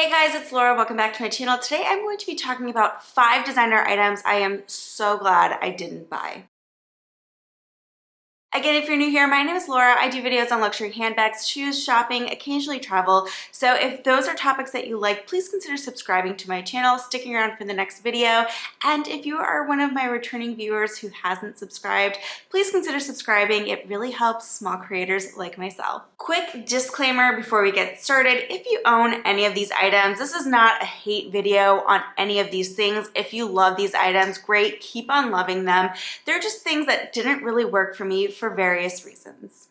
Hey guys, it's Laura. Welcome back to my channel. Today I'm going to be talking about 5 designer items I am so glad I didn't buy. Again, if you're new here, my name is Laura. I do videos on luxury handbags, shoes, shopping, occasionally travel. So if those are topics that you like, please consider subscribing to my channel, sticking around for the next video. And if you are one of my returning viewers who hasn't subscribed, please consider subscribing. It really helps small creators like myself. Quick disclaimer before we get started. If you own any of these items, this is not a hate video on any of these things. If you love these items, great, keep on loving them. They're just things that didn't really work for me for various reasons.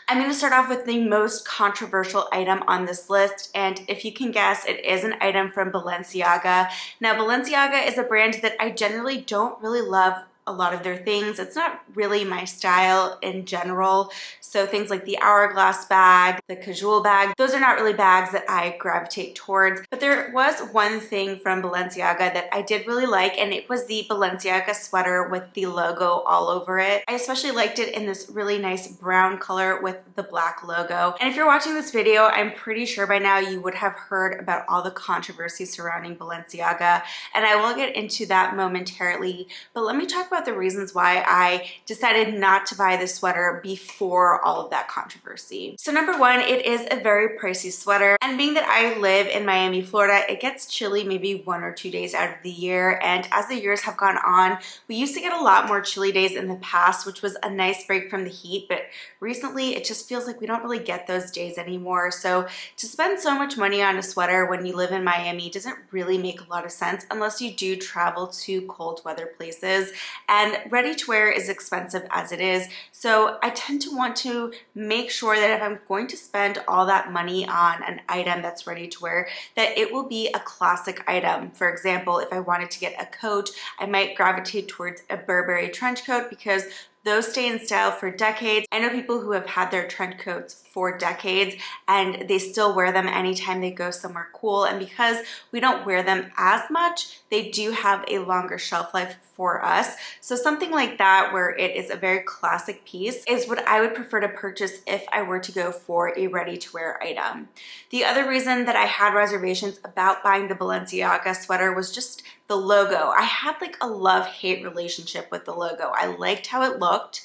I'm going to start off with the most controversial item on this list, and if you can guess, it is an item from Balenciaga. Now, Balenciaga is a brand that I generally don't really love a lot of their things. It's not really my style in general. So things like the hourglass bag, the casual bag, those are not really bags that I gravitate towards. But there was one thing from Balenciaga that I did really like, and it was the Balenciaga sweater with the logo all over it. I especially liked it in this really nice brown color with the black logo. And if you're watching this video, I'm pretty sure by now you would have heard about all the controversy surrounding Balenciaga, and I will get into that momentarily. But let me talk about the reasons why I decided not to buy this sweater before all of that controversy. So number one, it is a very pricey sweater, and being that I live in Miami, Florida, it gets chilly maybe 1 or 2 days out of the year, and as the years have gone on, we used to get a lot more chilly days in the past, which was a nice break from the heat, but recently it just feels like we don't really get those days anymore. So to spend so much money on a sweater when you live in Miami doesn't really make a lot of sense unless you do travel to cold weather places. And ready to wear is expensive as it is, so I tend to want to make sure that if I'm going to spend all that money on an item that's ready to wear, that it will be a classic item. For example, if I wanted to get a coat, I might gravitate towards a Burberry trench coat because those stay in style for decades. I know people who have had their trench coats for decades and they still wear them anytime they go somewhere cool, and because we don't wear them as much, they do have a longer shelf life for us. So something like that, where it is a very classic piece, is what I would prefer to purchase if I were to go for a ready-to-wear item. The other reason that I had reservations about buying the Balenciaga sweater was just the logo. I had like a love-hate relationship with the logo. I liked how it looked,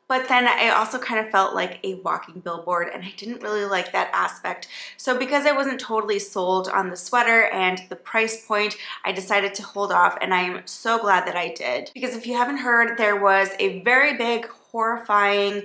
but then I also kind of felt like a walking billboard, and I didn't really like that aspect. So because I wasn't totally sold on the sweater and the price point, I decided to hold off, and I am so glad that I did. Because if you haven't heard, there was a very big, horrifying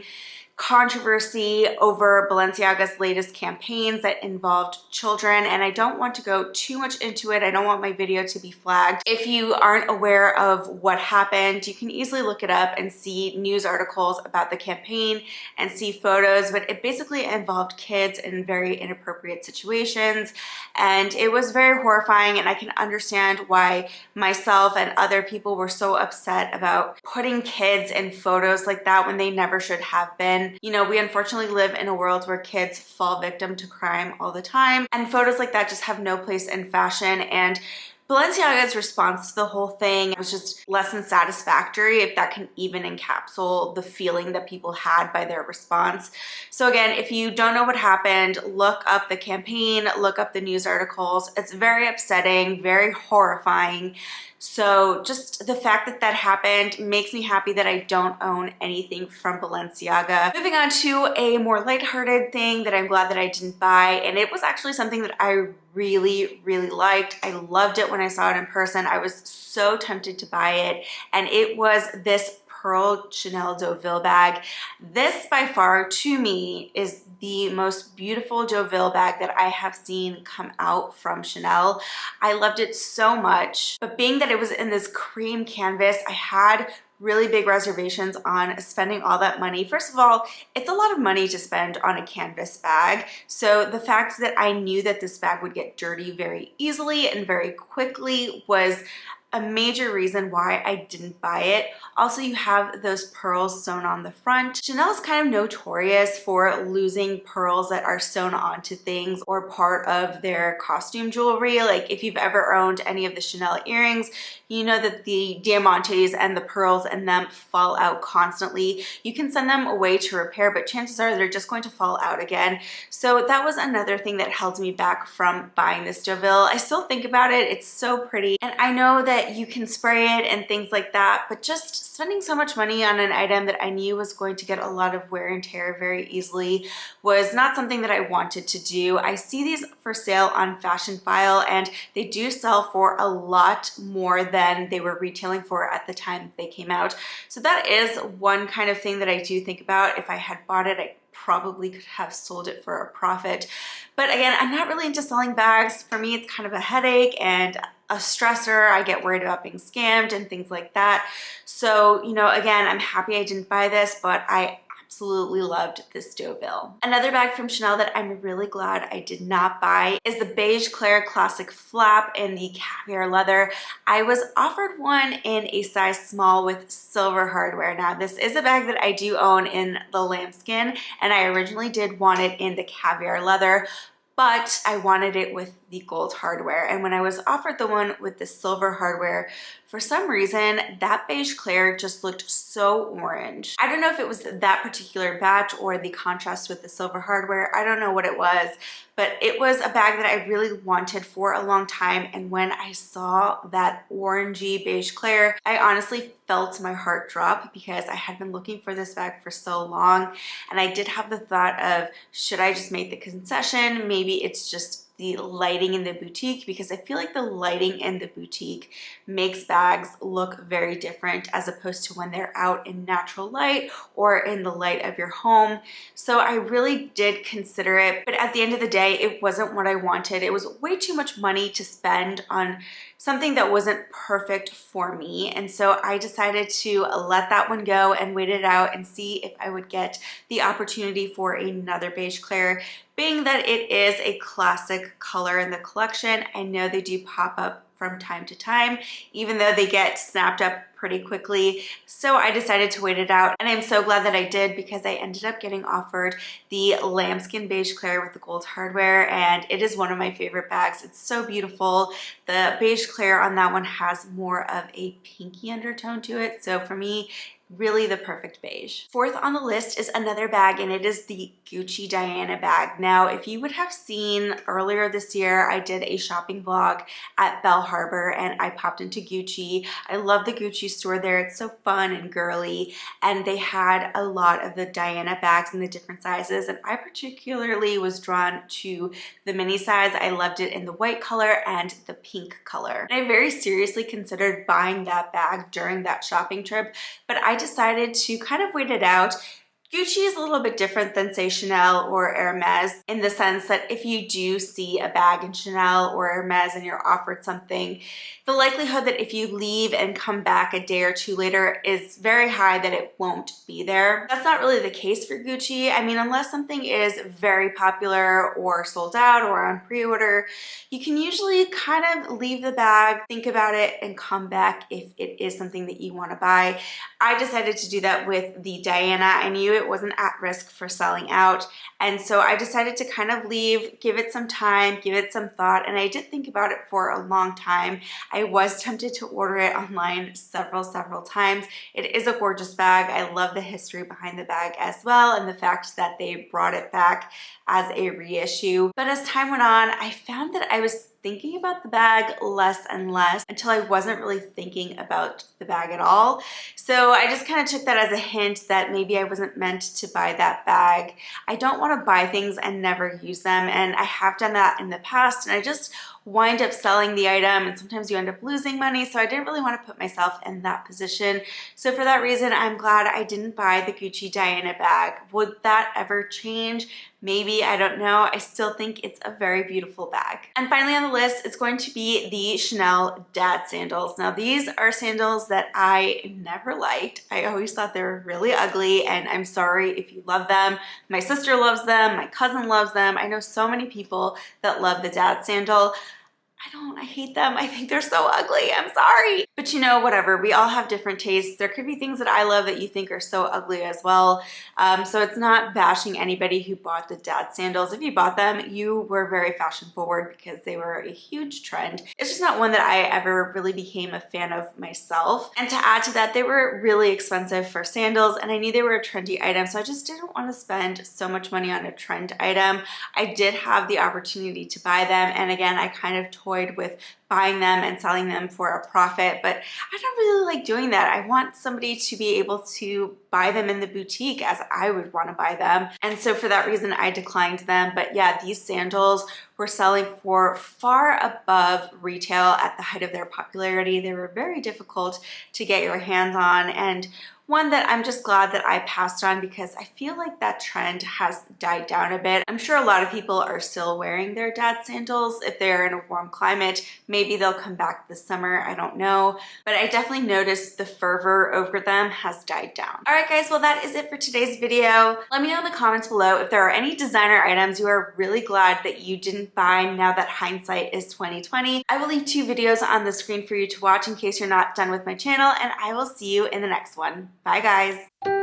controversy over Balenciaga's latest campaigns that involved children, and I don't want to go too much into it. I don't want my video to be flagged. If you aren't aware of what happened, you can easily look it up and see news articles about the campaign and see photos, but it basically involved kids in very inappropriate situations, and it was very horrifying, and I can understand why myself and other people were so upset about putting kids in photos like that when they never should have been. You know, we unfortunately live in a world where kids fall victim to crime all the time, and photos like that just have no place in fashion. And Balenciaga's response to the whole thing was just less than satisfactory, if that can even encapsulate the feeling that people had by their response. So again, if you don't know what happened, look up the campaign, look up the news articles. It's very upsetting, very horrifying. So just the fact that that happened makes me happy that I don't own anything from Balenciaga. Moving on to a more lighthearted thing that I'm glad that I didn't buy, and it was actually something that I really, really liked. I loved it when I saw it in person. I was so tempted to buy it, and it was this pearl Chanel Deauville bag. This by far to me is the most beautiful Deauville bag that I have seen come out from Chanel. I loved it so much, but being that it was in this cream canvas, I had really big reservations on spending all that money. First of all, it's a lot of money to spend on a canvas bag. So the fact that I knew that this bag would get dirty very easily and very quickly was a major reason why I didn't buy it. Also, you have those pearls sewn on the front. Chanel is kind of notorious for losing pearls that are sewn onto things or part of their costume jewelry. Like if you've ever owned any of the Chanel earrings, you know that the diamantes and the pearls in them fall out constantly. You can send them away to repair, but chances are they're just going to fall out again. So that was another thing that held me back from buying this Deauville. I still think about it. It's so pretty. And I know that you can spray it and things like that, but just spending so much money on an item that I knew was going to get a lot of wear and tear very easily was not something that I wanted to do. I see these for sale on Fashion File, and they do sell for a lot more than they were retailing for at the time they came out. So that is one kind of thing that I do think about. If I had bought it, I probably could have sold it for a profit. But again, I'm not really into selling bags. For me, it's kind of a headache and a stressor. I get worried about being scammed and things like that. So, you know, again, I'm happy I didn't buy this, but I absolutely loved this Deauville. Another bag from Chanel that I'm really glad I did not buy is the Beige Claire Classic Flap in the caviar leather. I was offered one in a size small with silver hardware. Now, this is a bag that I do own in the lambskin, and I originally did want it in the caviar leather, but I wanted it with the gold hardware. And when I was offered the one with the silver hardware, for some reason, that Beige Claire just looked so orange. I don't know if it was that particular batch or the contrast with the silver hardware. I don't know what it was, but it was a bag that I really wanted for a long time. And when I saw that orangey Beige Claire, I honestly felt my heart drop because I had been looking for this bag for so long. And I did have the thought of, should I just make the concession? Maybe it's just the lighting in the boutique, because I feel like the lighting in the boutique makes bags look very different as opposed to when they're out in natural light or in the light of your home. So I really did consider it, but at the end of the day, it wasn't what I wanted. It was way too much money to spend on something that wasn't perfect for me. And so I decided to let that one go and wait it out and see if I would get the opportunity for another Beige Claire. Being that it is a classic color in the collection, I know they do pop up from time to time, even though they get snapped up pretty quickly. So I decided to wait it out, and I'm so glad that I did, because I ended up getting offered the lambskin Beige Claire with the gold hardware, and it is one of my favorite bags. It's so beautiful. The Beige Claire on that one has more of a pinky undertone to it, so for me, really the perfect beige. Fourth on the list is another bag, and it is the Gucci Diana bag. Now, if you would have seen earlier this year, I did a shopping vlog at Bell Harbor and I popped into Gucci. I love the Gucci store there. It's so fun and girly, and they had a lot of the Diana bags in the different sizes, and I particularly was drawn to the mini size. I loved it in the white color and the pink color. And I very seriously considered buying that bag during that shopping trip, but I decided to kind of wait it out. Gucci is a little bit different than, say, Chanel or Hermes, in the sense that if you do see a bag in Chanel or Hermes and you're offered something, the likelihood that if you leave and come back a day or two later is very high that it won't be there. That's not really the case for Gucci. I mean, unless something is very popular or sold out or on pre-order, you can usually kind of leave the bag, think about it, and come back if it is something that you want to buy. I decided to do that with the Diana. I knew it wasn't at risk for selling out, and so I decided to kind of leave, give it some time, give it some thought, and I did think about it for a long time. I was tempted to order it online several times. It is a gorgeous bag. I love the history behind the bag as well, and the fact that they brought it back as a reissue. But as time went on, I found that I was thinking about the bag less and less until I wasn't really thinking about the bag at all. So I just kind of took that as a hint that maybe I wasn't meant to buy that bag. I don't want to buy things and never use them, and I have done that in the past, and I just wind up selling the item, and sometimes you end up losing money, so I didn't really want to put myself in that position. So for that reason, I'm glad I didn't buy the Gucci Diana bag. Would that ever change? Maybe, I don't know. I still think it's a very beautiful bag. And finally on the list, it's going to be the Chanel Dad sandals. Now, these are sandals that I never liked. I always thought they were really ugly, and I'm sorry if you love them. My sister loves them, my cousin loves them. I know so many people that love the Dad sandal. I hate them. I think they're so ugly. I'm sorry. But you know, whatever. We all have different tastes. There could be things that I love that you think are so ugly as well. So it's not bashing anybody who bought the dad sandals. If you bought them, you were very fashion forward because they were a huge trend. It's just not one that I ever really became a fan of myself. And to add to that, they were really expensive for sandals, and I knew they were a trendy item, so I just didn't want to spend so much money on a trend item. I did have the opportunity to buy them, and again, I kind of toyed with buying them and selling them for a profit, but I don't really like doing that. I want somebody to be able to buy them in the boutique as I would want to buy them. And so for that reason, I declined them. But yeah, these sandals were selling for far above retail at the height of their popularity. They were very difficult to get your hands on, and one that I'm just glad that I passed on because I feel like that trend has died down a bit. I'm sure a lot of people are still wearing their dad sandals. If they're in a warm climate, maybe they'll come back this summer, I don't know. But I definitely noticed the fervor over them has died down. All right guys, well that is it for today's video. Let me know in the comments below if there are any designer items you are really glad that you didn't buy now that hindsight is 2020. I will leave 2 videos on the screen for you to watch in case you're not done with my channel, and I will see you in the next one. Bye guys.